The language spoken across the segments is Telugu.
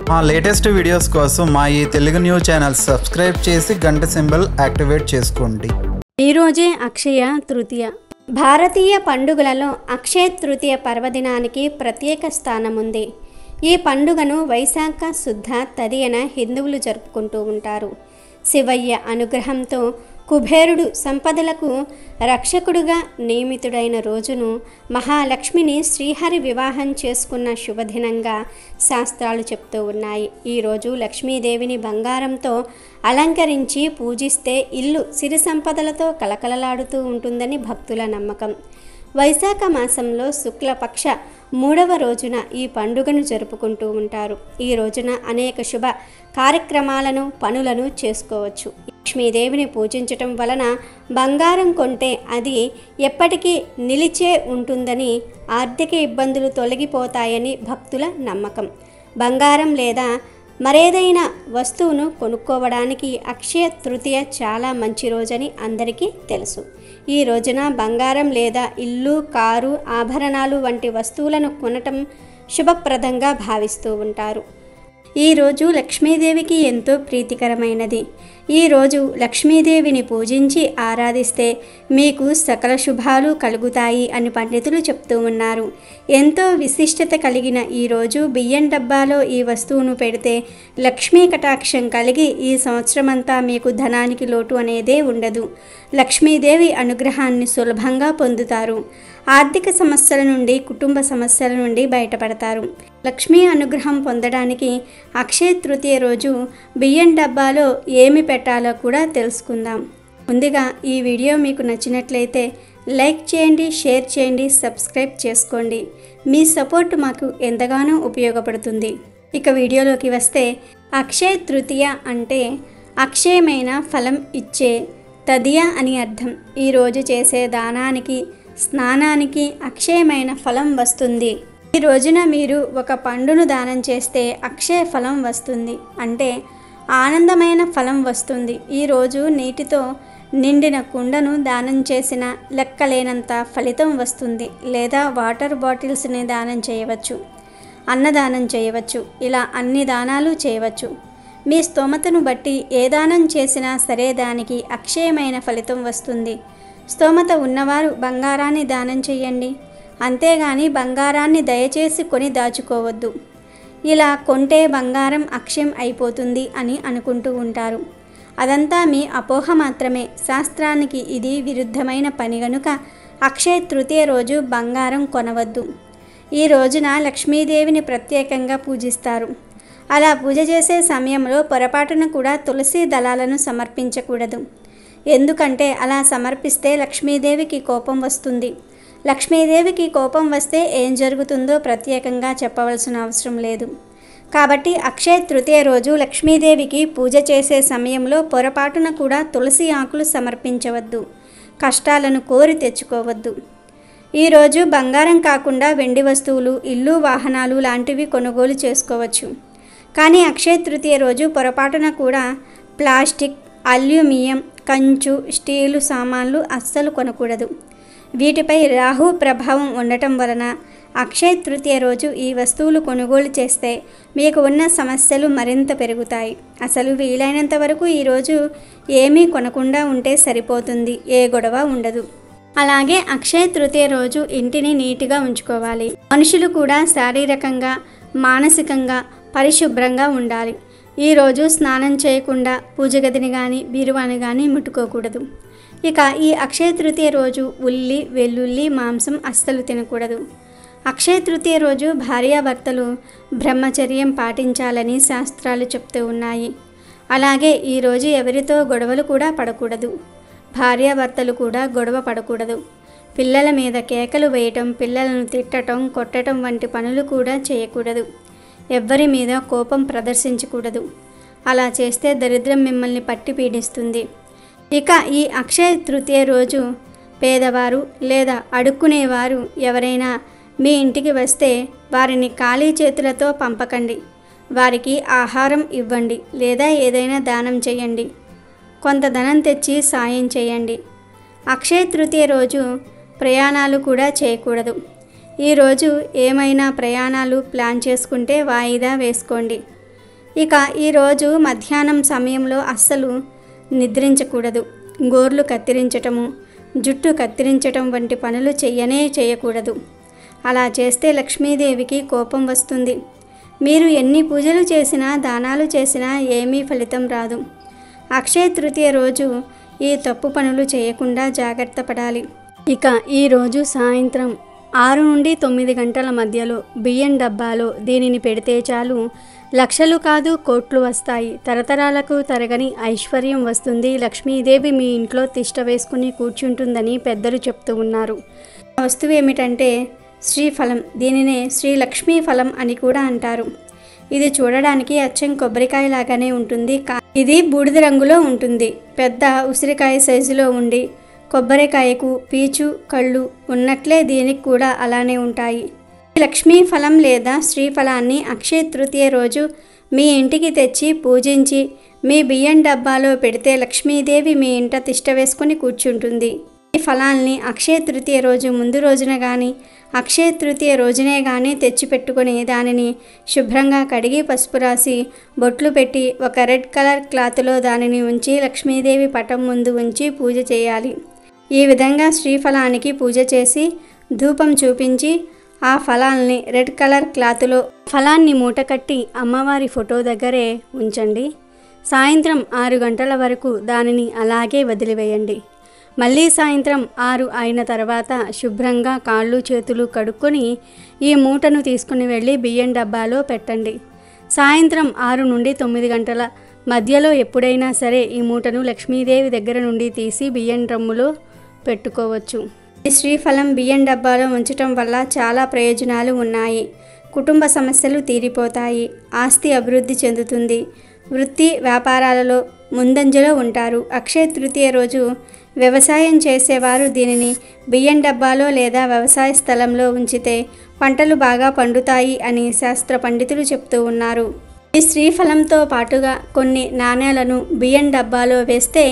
మా లేటెస్ట్ వీడియోస్ కోసం మా ఈ తెలుగు న్యూస్ ఛానల్ సబ్స్క్రైబ్ చేసి గంట సింబల్ యాక్టివేట్ చేసుకోండి. ఈరోజే అక్షయ తృతీయ. భారతీయ పండుగలలో అక్షయ తృతీయ పర్వదినానికి ప్రత్యేక స్థానం ఉంది. ఈ పండుగను వైశాఖ శుద్ధ తదియన హిందువులు జరుపుకుంటూ ఉంటారు. శివయ్య అనుగ్రహంతో కుబేరుడు సంపదలకు రక్షకుడుగా నియమితుడైన రోజును మహాలక్ష్మిని శ్రీహరి వివాహం చేసుకున్న శుభదినంగా శాస్త్రాలు చెప్తూ ఉన్నాయి. ఈరోజు లక్ష్మీదేవిని బంగారంతో అలంకరించి పూజిస్తే ఇల్లు సిరి సంపదలతో కలకలలాడుతూ ఉంటుందని భక్తుల నమ్మకం. వైశాఖ మాసంలో శుక్లపక్ష 3వ రోజున ఈ పండుగను జరుపుకుంటూ ఉంటారు. ఈ రోజున అనేక శుభ కార్యక్రమాలను పనులను చేసుకోవచ్చు. లక్ష్మీదేవిని పూజించటం వలన బంగారం కొంటే అది ఎప్పటికీ నిలిచే ఉంటుందని, ఆర్థిక ఇబ్బందులు తొలగిపోతాయని భక్తుల నమ్మకం. బంగారం లేదా మరేదైనా వస్తువును కొనుక్కోవడానికి అక్షయ తృతీయ చాలా మంచి రోజని అందరికీ తెలుసు. ఈ రోజున బంగారం లేదా ఇల్లు, కారు, ఆభరణాలు వంటి వస్తువులను కొనటం శుభప్రదంగా భావిస్తూ ఉంటారు. ఈరోజు లక్ష్మీదేవికి ఎంతో ప్రీతికరమైనది. ఈరోజు లక్ష్మీదేవిని పూజించి ఆరాధిస్తే మీకు సకల శుభాలు కలుగుతాయి అని పండితులు చెప్తూ ఉన్నారు. ఎంతో విశిష్టత కలిగిన ఈరోజు బియ్యం డబ్బాలో ఈ వస్తువును పెడితే లక్ష్మీ కటాక్షం కలిగి ఈ సంవత్సరమంతా మీకు ధనానికి లోటు అనేదే ఉండదు. లక్ష్మీదేవి అనుగ్రహాన్ని సులభంగా పొందుతారు. ఆర్థిక సమస్యల నుండి, కుటుంబ సమస్యల నుండి బయటపడతారు. లక్ష్మీ అనుగ్రహం పొందడానికి అక్షయ తృతీయ రోజు బియ్యం డబ్బాలో ఏమి పెట్టాలో కూడా తెలుసుకుందాం. ముందుగా ఈ వీడియో మీకు నచ్చినట్లయితే లైక్ చేయండి, షేర్ చేయండి, సబ్స్క్రైబ్ చేసుకోండి. మీ సపోర్ట్ మాకు ఎంతగానో ఉపయోగపడుతుంది. ఇక వీడియోలోకి వస్తే, అక్షయ తృతీయ అంటే అక్షయమైన ఫలం ఇచ్చే తదియ అని అర్థం. ఈరోజు చేసే దానానికి, స్నానానికి అక్షయమైన ఫలం వస్తుంది. ఈ రోజున మీరు ఒక పండును దానం చేస్తే అక్షయ ఫలం వస్తుంది, అంటే ఆనందమైన ఫలం వస్తుంది. ఈరోజు నీటితో నిండిన కుండను దానం చేసిన లెక్కలేనంత ఫలితం వస్తుంది. లేదా వాటర్ బాటిల్స్ని దానం చేయవచ్చు, అన్నదానం చేయవచ్చు. ఇలా అన్ని దానాలు చేయవచ్చు. మీ స్తోమతను బట్టి ఏ దానం చేసినా సరే దానికి అక్షయమైన ఫలితం వస్తుంది. స్తోమత ఉన్నవారు బంగారాన్ని దానం చేయండి. అంతేగాని బంగారాన్ని దయచేసి కొని దాచుకోవద్దు. ఇలా కొంటే బంగారం అక్షయం అయిపోతుంది అని అనుకుంటూ ఉంటారు. అదంతా మీ అపోహ మాత్రమే. శాస్త్రానికి ఇది విరుద్ధమైన పని గనుక అక్షయ తృతీయ రోజు బంగారం కొనవద్దు. ఈ రోజున లక్ష్మీదేవిని ప్రత్యేకంగా పూజిస్తారు. అలా పూజ చేసే సమయంలో పొరపాటున కూడా తులసి దళాలను సమర్పించకూడదు. ఎందుకంటే అలా సమర్పిస్తే లక్ష్మీదేవికి కోపం వస్తుంది. లక్ష్మీదేవికి కోపం వస్తే ఏం జరుగుతుందో ప్రత్యేకంగా చెప్పవలసిన అవసరం లేదు. కాబట్టి అక్షయ తృతీయ రోజు లక్ష్మీదేవికి పూజ చేసే సమయంలో పొరపాటున కూడా తులసి ఆకులు సమర్పించవద్దు. కష్టాలను కోరి తెచ్చుకోవద్దు. ఈరోజు బంగారం కాకుండా వెండి వస్తువులు, ఇల్లు, వాహనాలు లాంటివి కొనుగోలు చేసుకోవచ్చు. కానీ అక్షయ తృతీయ రోజు పొరపాటున కూడా ప్లాస్టిక్, అల్యూమినియం, కంచు, స్టీలు సామాన్లు అస్సలు కొనకూడదు. వీటిపై రాహు ప్రభావం ఉండటం వలన అక్షయ తృతీయ రోజు ఈ వస్తువులు కొనుగోలు చేస్తే మీకు ఉన్న సమస్యలు మరింత పెరుగుతాయి. అసలు వీలైనంత వరకు ఈరోజు ఏమీ కొనకుండా ఉంటే సరిపోతుంది. ఏ గొడవ ఉండదు. అలాగే అక్షయ తృతీయ రోజు ఇంటిని నీట్గా ఉంచుకోవాలి. మనుషులు కూడా శారీరకంగా, మానసికంగా పరిశుభ్రంగా ఉండాలి. ఈరోజు స్నానం చేయకుండా పూజ గదిని కానీ, బీరువాని కానీ ముట్టుకోకూడదు. ఇక ఈ అక్షయ తృతీయ రోజు ఉల్లి, వెల్లుల్లి, మాంసం అస్సలు తినకూడదు. అక్షయ తృతీయ రోజు భార్యాభర్తలు బ్రహ్మచర్యం పాటించాలని శాస్త్రాలు చెప్తూ ఉన్నాయి. అలాగే ఈరోజు ఎవరితో గొడవలు కూడా పడకూడదు. భార్యాభర్తలు కూడా గొడవ పడకూడదు. పిల్లల మీద కేకలు వేయటం, పిల్లలను తిట్టడం, కొట్టడం వంటి పనులు కూడా చేయకూడదు. ఎవ్వరి మీద కోపం ప్రదర్శించకూడదు. అలా చేస్తే దరిద్రం మిమ్మల్ని పట్టి పీడిస్తుంది. ఇక ఈ అక్షయ తృతీయ రోజు పేదవారు లేదా అడుక్కునేవారు ఎవరైనా మీ ఇంటికి వస్తే వారిని ఖాళీ చేతులతో పంపకండి. వారికి ఆహారం ఇవ్వండి లేదా ఏదైనా దానం చేయండి. కొంత ధనం తెచ్చి సాయం చేయండి. అక్షయ తృతీయ రోజు ప్రయాణాలు కూడా చేయకూడదు. ఈరోజు ఏమైనా ప్రయాణాలు ప్లాన్ చేసుకుంటే వాయిదా వేసుకోండి. ఇక ఈరోజు మధ్యాహ్నం సమయంలో అస్సలు నిద్రించకూడదు. గోర్లు కత్తిరించటము, జుట్టు కత్తిరించటం వంటి పనులు చేయకూడదు. అలా చేస్తే లక్ష్మీదేవికి కోపం వస్తుంది. మీరు ఎన్ని పూజలు చేసినా, దానాలు చేసినా ఏమీ ఫలితం రాదు. అక్షయ తృతీయ రోజు ఈ తప్పు పనులు చేయకుండా జాగ్రత్త పడాలి. ఇక ఈరోజు సాయంత్రం 6 నుండి 9 గంటల మధ్యలో బియ్యం డబ్బాలో దీనిని పెడితే చాలు, లక్షలు కాదు కోట్లు వస్తాయి. తరతరాలకు తరగని ఐశ్వర్యం వస్తుంది. లక్ష్మీదేవి మీ ఇంట్లో తిష్ట వేసుకుని కూర్చుంటుందని పెద్దలు చెప్తూ ఉన్నారు. ఆ వస్తువు ఏమిటంటే శ్రీఫలం. దీనినే శ్రీ లక్ష్మీ ఫలం అని కూడా అంటారు. ఇది చూడడానికి అచ్చం కొబ్బరికాయ లాగానే ఉంటుంది. ఇది బూడిద రంగులో ఉంటుంది. పెద్ద ఉసిరికాయ సైజులో ఉండి కొబ్బరికాయకు పీచు కళ్ళు ఉన్నట్లే దీనికి కూడా అలానే ఉంటాయి. లక్ష్మీ ఫలం లేదా శ్రీఫలాన్ని అక్షయ తృతీయ రోజు మీ ఇంటికి తెచ్చి పూజించి మీ బియ్యం డబ్బాలో పెడితే లక్ష్మీదేవి మీ ఇంట తిష్ట వేసుకుని కూర్చుంటుంది. ఈ ఫలాల్ని అక్షయ తృతీయ రోజు ముందు రోజున కానీ అక్షయ తృతీయ రోజునే కానీ తెచ్చిపెట్టుకొని దానిని శుభ్రంగా కడిగి పసుపు రాసి బొట్లు పెట్టి ఒక రెడ్ కలర్ క్లాత్లో దానిని ఉంచి లక్ష్మీదేవి పటం ముందు ఉంచి పూజ చేయాలి. ఈ విధంగా శ్రీఫలానికి పూజ చేసి ధూపం చూపించి ఆ ఫలాల్ని రెడ్ కలర్ క్లాత్లో ఫలాన్ని మూటకట్టి అమ్మవారి ఫోటో దగ్గరే ఉంచండి. సాయంత్రం 6 గంటల వరకు దానిని అలాగే వదిలివేయండి. మళ్ళీ సాయంత్రం 6 అయిన తర్వాత శుభ్రంగా కాళ్ళు చేతులు కడుక్కొని ఈ మూటను తీసుకుని వెళ్ళి బియ్యం డబ్బాలో పెట్టండి. సాయంత్రం 6 నుండి 9 గంటల మధ్యలో ఎప్పుడైనా సరే ఈ మూటను లక్ష్మీదేవి దగ్గర నుండి తీసి బియ్యం డ్రమ్ములో పెట్టుకోవచ్చు. ఈ శ్రీఫలం బియ్యం డబ్బాలో ఉంచటం వల్ల చాలా ప్రయోజనాలు ఉన్నాయి. కుటుంబ సమస్యలు తీరిపోతాయి. ఆస్తి అభివృద్ధి చెందుతుంది. వృత్తి వ్యాపారాలలో ముందంజలో ఉంటారు. అక్షయ తృతీయ రోజు వ్యవసాయం చేసేవారు దీనిని బియ్యం డబ్బాలో లేదా వ్యవసాయ స్థలంలో ఉంచితే పంటలు బాగా పండుతాయి అని శాస్త్ర పండితులు చెప్తూ ఉన్నారు. ఈ శ్రీఫలంతో పాటుగా కొన్ని నాణేలను బియ్యం డబ్బాలో వేస్తే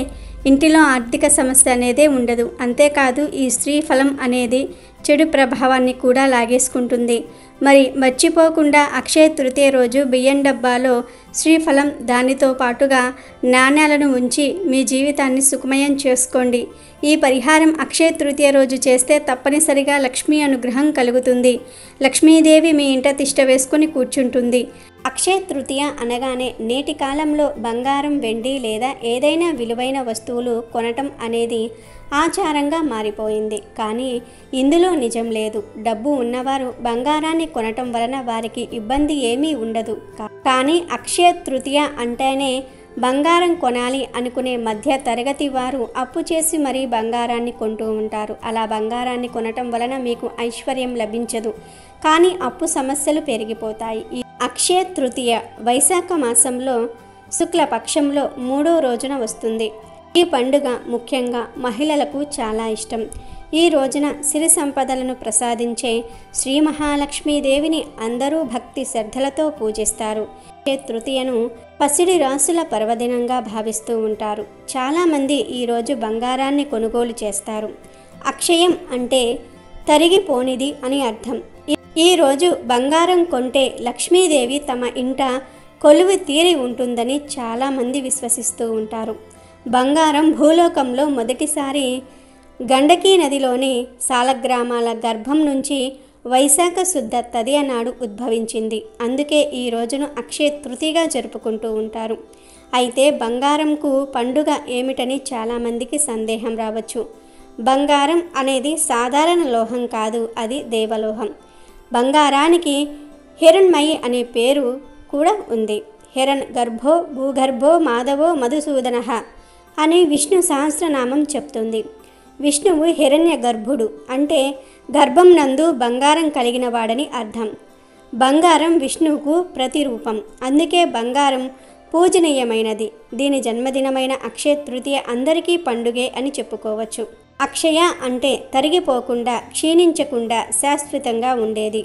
ఇంటిలో ఆర్థిక సమస్య అనేదే ఉండదు. అంతేకాదు ఈ శ్రీఫలం అనేది చెడు ప్రభావాన్ని కూడా లాగేసుకుంటుంది. మరి మర్చిపోకుండా అక్షయ తృతీయ రోజు బియ్యం డబ్బాలో శ్రీఫలం దానితో పాటుగా నాణ్యాలను ఉంచి మీ జీవితాన్ని సుఖమయం చేసుకోండి. ఈ పరిహారం అక్షయ తృతీయ రోజు చేస్తే తప్పనిసరిగా లక్ష్మీ అనుగ్రహం కలుగుతుంది. లక్ష్మీదేవి మీ ఇంట తిష్ట వేసుకుని కూర్చుంటుంది. అక్షయ తృతీయ అనగానే నేటి కాలంలో బంగారం, వెండి లేదా ఏదైనా విలువైన వస్తువులు కొనటం అనేది ఆచారంగా మారిపోయింది. కానీ ఇందులో నిజం లేదు. డబ్బు ఉన్నవారు బంగారాన్ని కొనటం వలన వారికి ఇబ్బంది ఏమీ ఉండదు. కానీ అక్షయ తృతీయ అంటేనే బంగారం కొనాలి అనుకునే మధ్య తరగతి వారు అప్పు చేసి మరీ బంగారాన్ని కొంటూ ఉంటారు. అలా బంగారాన్ని కొనటం వలన మీకు ఐశ్వర్యం లభించదు, కానీ అప్పు సమస్యలు పెరిగిపోతాయి. ఈ అక్షయ తృతీయ వైశాఖ మాసంలో శుక్లపక్షంలో 3వ రోజున వస్తుంది. ఈ పండుగ ముఖ్యంగా మహిళలకు చాలా ఇష్టం. ఈ రోజున సిరి సంపదలను ప్రసాదించే శ్రీ మహాలక్ష్మీదేవిని అందరూ భక్తి శ్రద్ధలతో పూజిస్తారు. అక్షయ తృతీయను పసిడి రాసుల పర్వదినంగా భావిస్తూ ఉంటారు. చాలామంది ఈరోజు బంగారాన్ని కొనుగోలు చేస్తారు. అక్షయం అంటే తరిగిపోనిది అని అర్థం. ఈ రోజు బంగారం కొంటే లక్ష్మీదేవి తమ ఇంట కొలువు తీరి ఉంటుందని చాలామంది విశ్వసిస్తూ ఉంటారు. బంగారం భూలోకంలో మొదటిసారి గండకీ నదిలోని సాలగ్రామాల గర్భం నుంచి వైశాఖ శుద్ధ తదియ నాడు ఉద్భవించింది. అందుకే ఈ రోజును అక్షయ తృతీయగా జరుపుకుంటూ ఉంటారు. అయితే బంగారంకు పండుగ ఏమిటని చాలామందికి సందేహం రావచ్చు. బంగారం అనేది సాధారణ లోహం కాదు, అది దేవలోహం. బంగారానికి హిరణ్మయి అనే పేరు కూడా ఉంది. హిరణ్ గర్భో భూగర్భో మాధవో మధుసూదనః అని విష్ణు సహస్రనామం చెప్తుంది. విష్ణువు హిరణ్య గర్భుడు అంటే గర్భం నందు బంగారం కలిగిన వాడని అర్థం. బంగారం విష్ణువుకు ప్రతిరూపం. అందుకే బంగారం పూజనీయమైనది. దీని జన్మదినమైన అక్షయ తృతీయ అందరికీ పండుగే అని చెప్పుకోవచ్చు. అక్షయ అంటే తరిగిపోకుండా, క్షీణించకుండా శాశ్వతంగా ఉండేది.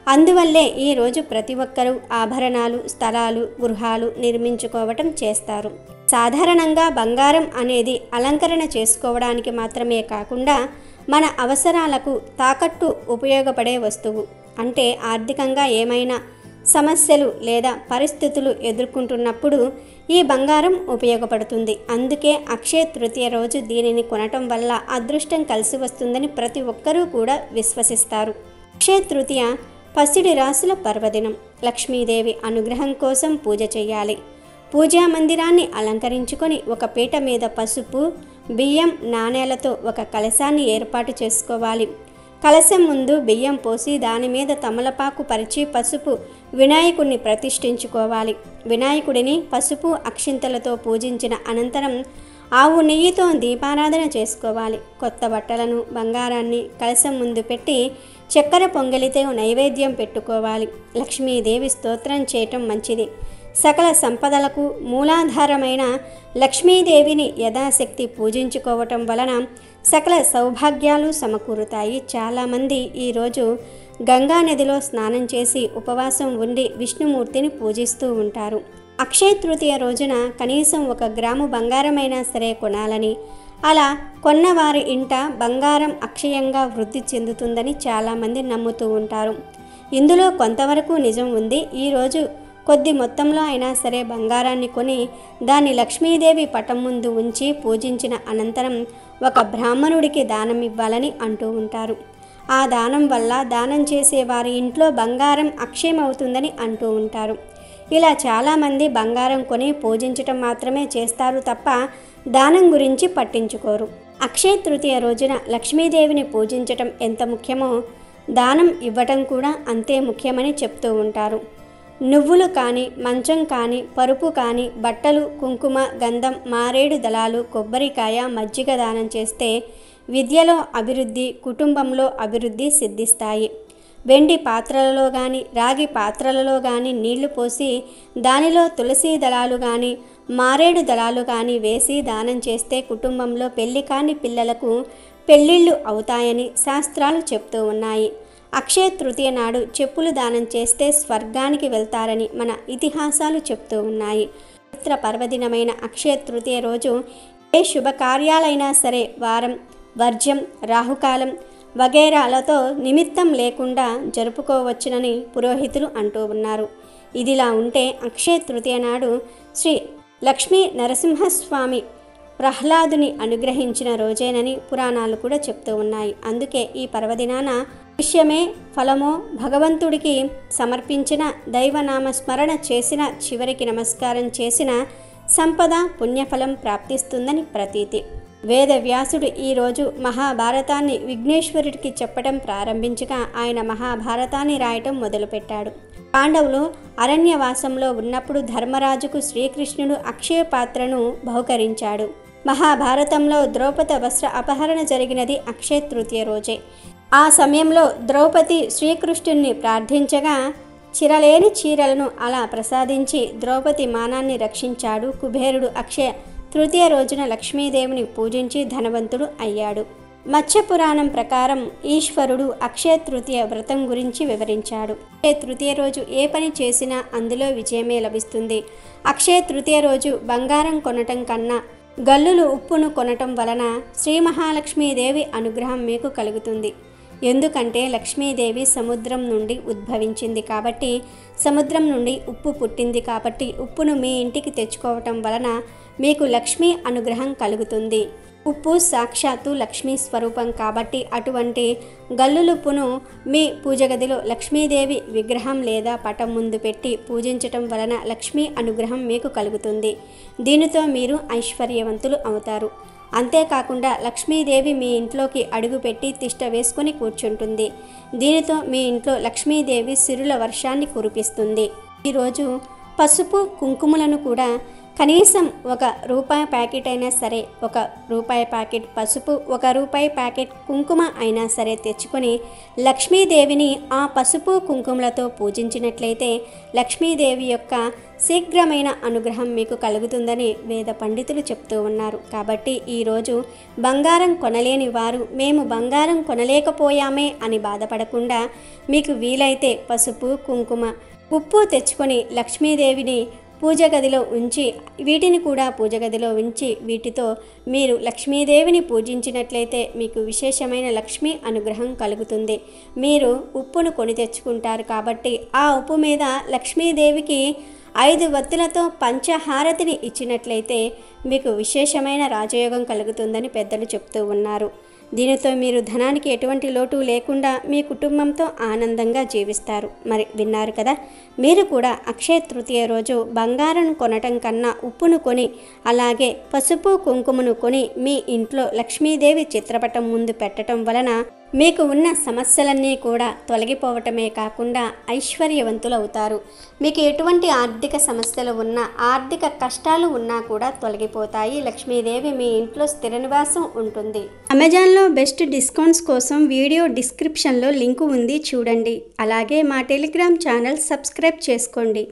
అందువల్లే ఈరోజు ప్రతి ఒక్కరూ ఆభరణాలు, స్థలాలు, గృహాలు నిర్మించుకోవటం చేస్తారు. సాధారణంగా బంగారం అనేది అలంకరణ చేసుకోవడానికి మాత్రమే కాకుండా మన అవసరాలకు తాకట్టు ఉపయోగపడే వస్తువు. అంటే ఆర్థికంగా ఏమైనా సమస్యలు లేదా పరిస్థితులు ఎదుర్కొంటున్నప్పుడు ఈ బంగారం ఉపయోగపడుతుంది. అందుకే అక్షయ తృతీయ రోజు దీనిని కొనటం వల్ల అదృష్టం కలిసి వస్తుందని ప్రతి ఒక్కరూ కూడా విశ్వసిస్తారు. అక్షయ తృతీయ పసిడి రాసుల పర్వదినం. లక్ష్మీదేవి అనుగ్రహం కోసం పూజ చేయాలి. పూజా మందిరాన్ని అలంకరించుకొని ఒక పీట మీద పసుపు, బియ్యం, నాణేలతో ఒక కలశాన్ని ఏర్పాటు చేసుకోవాలి. కలశం ముందు బియ్యం పోసి దాని మీద తమలపాకు పరిచి పసుపు వినాయకుడిని ప్రతిష్ఠించుకోవాలి. వినాయకుడిని పసుపు అక్షింతలతో పూజించిన అనంతరం ఆవు నెయ్యితో దీపారాధన చేసుకోవాలి. కొత్త బట్టలను, బంగారాన్ని కలశం ముందు పెట్టి చక్కెర పొంగలితో నైవేద్యం పెట్టుకోవాలి. లక్ష్మీదేవి స్తోత్రం చేయటం మంచిది. సకల సంపదలకు మూలాధారమైన లక్ష్మీదేవిని యథాశక్తి పూజించుకోవటం వలన సకల సౌభాగ్యాలు సమకూరుతాయి. చాలామంది ఈరోజు గంగా నదిలో స్నానం చేసి ఉపవాసం ఉండి విష్ణుమూర్తిని పూజిస్తూ ఉంటారు. అక్షయ తృతీయ రోజున కనీసం 1 గ్రాము బంగారమైనా సరే కొనాలని, అలా కొన్నవారి ఇంట బంగారం అక్షయంగా వృద్ధి చెందుతుందని చాలామంది నమ్ముతూ ఉంటారు. ఇందులో కొంతవరకు నిజం ఉంది. ఈరోజు కొద్ది మొత్తంలో అయినా సరే బంగారాన్ని కొని దాన్ని లక్ష్మీదేవి పటం ముందు ఉంచి పూజించిన అనంతరం ఒక బ్రాహ్మణుడికి దానం ఇవ్వాలని అంటూ ఉంటారు. ఆ దానం వల్ల దానం చేసే వారి ఇంట్లో బంగారం అక్షయమవుతుందని అంటూ ఉంటారు. ఇలా చాలామంది బంగారం కొని పూజించటం మాత్రమే చేస్తారు తప్ప దానం గురించి పట్టించుకోరు. అక్షయ తృతీయ రోజున లక్ష్మీదేవిని పూజించటం ఎంత ముఖ్యమో దానం ఇవ్వటం కూడా అంతే ముఖ్యమని చెప్తూ ఉంటారు. నువ్వులు కానీ, మంచం కానీ, పరుపు కానీ, బట్టలు, కుంకుమ, గంధం, మారేడు దళాలు, కొబ్బరికాయ, మజ్జిగ దానం చేస్తే విద్యలో అభివృద్ధి, కుటుంబంలో అభివృద్ధి సిద్ధిస్తాయి. వెండి పాత్రలలో కానీ, రాగి పాత్రలలో కానీ నీళ్లు పోసి దానిలో తులసి దళాలు కానీ, మారేడు దళాలు కానీ వేసి దానం చేస్తే కుటుంబంలో పెళ్లి కాని పిల్లలకు పెళ్ళిళ్ళు అవుతాయని శాస్త్రాలు చెప్తూ ఉన్నాయి. అక్షయ తృతీయ నాడు చెప్పులు దానం చేస్తే స్వర్గానికి వెళ్తారని మన ఇతిహాసాలు చెప్తూ ఉన్నాయి. పవిత్ర పర్వదినమైన అక్షయ తృతీయ రోజు ఏ శుభకార్యాలైనా సరే వారం, వర్జ్యం, రాహుకాలం వగైరాలతో నిమిత్తం లేకుండా జరుపుకోవచ్చునని పురోహితులు అంటూ ఉన్నారు. ఇదిలా ఉంటే అక్షయ తృతీయ నాడు శ్రీ లక్ష్మీ నరసింహస్వామి ప్రహ్లాదుని అనుగ్రహించిన రోజేనని పురాణాలు కూడా చెప్తూ ఉన్నాయి. అందుకే ఈ పర్వదినాన విషయమే ఫలమో భగవంతుడికి సమర్పించిన, దైవనామ స్మరణ చేసిన, చివరికి నమస్కారం చేసిన సంపద పుణ్యఫలం ప్రాప్తిస్తుందని ప్రతీతి. వేదవ్యాసుడు ఈరోజు మహాభారతాన్ని విఘ్నేశ్వరుడికి చెప్పడం ప్రారంభించగా ఆయన మహాభారతాన్ని రాయటం మొదలుపెట్టాడు. పాండవులు అరణ్యవాసంలో ఉన్నప్పుడు ధర్మరాజుకు శ్రీకృష్ణుడు అక్షయ పాత్రను బహుకరించాడు. మహాభారతంలో ద్రౌపది వస్త్ర అపహరణ జరిగినది అక్షయ తృతీయ రోజే. ఆ సమయంలో ద్రౌపది శ్రీకృష్ణుణ్ణి ప్రార్థించగా చిరలేని చీరలను అలా ప్రసాదించి ద్రౌపది మానాన్ని రక్షించాడు. కుబేరుడు అక్షయ తృతీయ రోజున లక్ష్మీదేవిని పూజించి ధనవంతుడు అయ్యాడు. మత్స్య పురాణం ప్రకారం ఈశ్వరుడు అక్షయ తృతీయ వ్రతం గురించి వివరించాడు. అక్షయ తృతీయ రోజు ఏ పని చేసినా అందులో విజయమే లభిస్తుంది. అక్షయ తృతీయ రోజు బంగారం కొనటం కన్నా గల్లులు ఉప్పును కొనటం వలన శ్రీ మహాలక్ష్మీదేవి అనుగ్రహం మీకు కలుగుతుంది. ఎందుకంటే లక్ష్మీదేవి సముద్రం నుండి ఉద్భవించింది కాబట్టి, సముద్రం నుండి ఉప్పు పుట్టింది కాబట్టి ఉప్పును మీ ఇంటికి తెచ్చుకోవటం వలన మీకు లక్ష్మీ అనుగ్రహం కలుగుతుంది. ఉప్పు సాక్షాత్తు లక్ష్మీ స్వరూపం కాబట్టి అటువంటి గల్లులుప్పును మీ పూజగదిలో లక్ష్మీదేవి విగ్రహం లేదా పటం ముందు పెట్టి పూజించటం వలన లక్ష్మీ అనుగ్రహం మీకు కలుగుతుంది. దీనితో మీరు ఐశ్వర్యవంతులు అవుతారు. అంతేకాకుండా లక్ష్మీదేవి మీ ఇంట్లోకి అడుగుపెట్టి తిష్ట వేసుకొని కూర్చుంటుంది. దీనితో మీ ఇంట్లో లక్ష్మీదేవి సిరుల వర్షాన్ని కురిపిస్తుంది. ఈరోజు పసుపు కుంకుమలను కూడా కనీసం ₹1 ప్యాకెట్ అయినా సరే, ₹1 ప్యాకెట్ పసుపు, ₹1 ప్యాకెట్ కుంకుమ అయినా సరే తెచ్చుకొని లక్ష్మీదేవిని ఆ పసుపు కుంకుమలతో పూజించినట్లయితే లక్ష్మీదేవి యొక్క శీఘ్రమైన అనుగ్రహం మీకు కలుగుతుందని వేద పండితులు చెప్తూ ఉన్నారు. కాబట్టి ఈరోజు బంగారం కొనలేని వారు మేము బంగారం కొనలేకపోయామే అని బాధపడకుండా మీకు వీలైతే పసుపు, కుంకుమ, ఉప్పు తెచ్చుకొని లక్ష్మీదేవిని పూజ గదిలో ఉంచి వీటితో మీరు లక్ష్మీదేవిని పూజించినట్లయితే మీకు విశేషమైన లక్ష్మీ అనుగ్రహం కలుగుతుంది. మీరు ఉప్పును కొని తెచ్చుకుంటారు కాబట్టి ఆ ఉప్పు మీద లక్ష్మీదేవికి 5 వత్తులతో పంచహారతిని ఇచ్చినట్లయితే మీకు విశేషమైన రాజయోగం కలుగుతుందని పెద్దలు చెప్తూ ఉన్నారు. దీనితో మీరు ధనానికి ఎటువంటి లోటు లేకుండా మీ కుటుంబంతో ఆనందంగా జీవిస్తారు. మరి విన్నారు కదా, మీరు కూడా అక్షయ తృతీయ రోజు బంగారం కొనటం కన్నా ఉప్పును కొని అలాగే పసుపు కుంకుమను కొని మీ ఇంట్లో లక్ష్మీదేవి చిత్రపటం ముందు పెట్టడం వలన మీకు ఉన్న సమస్యలన్నీ కూడా తొలగిపోవటమే కాకుండా ఐశ్వర్యవంతులవుతారు. మీకు ఎటువంటి ఆర్థిక సమస్యలు ఉన్నా, ఆర్థిక కష్టాలు ఉన్నా కూడా తొలగిపోతాయి. లక్ష్మీదేవి మీ ఇంట్లో స్థిర నివాసం ఉంటుంది. అమెజాన్లో బెస్ట్ డిస్కౌంట్స్ కోసం వీడియో డిస్క్రిప్షన్లో లింకు ఉంది, చూడండి. అలాగే మా టెలిగ్రామ్ ఛానల్ సబ్స్క్రైబ్ చేసుకోండి.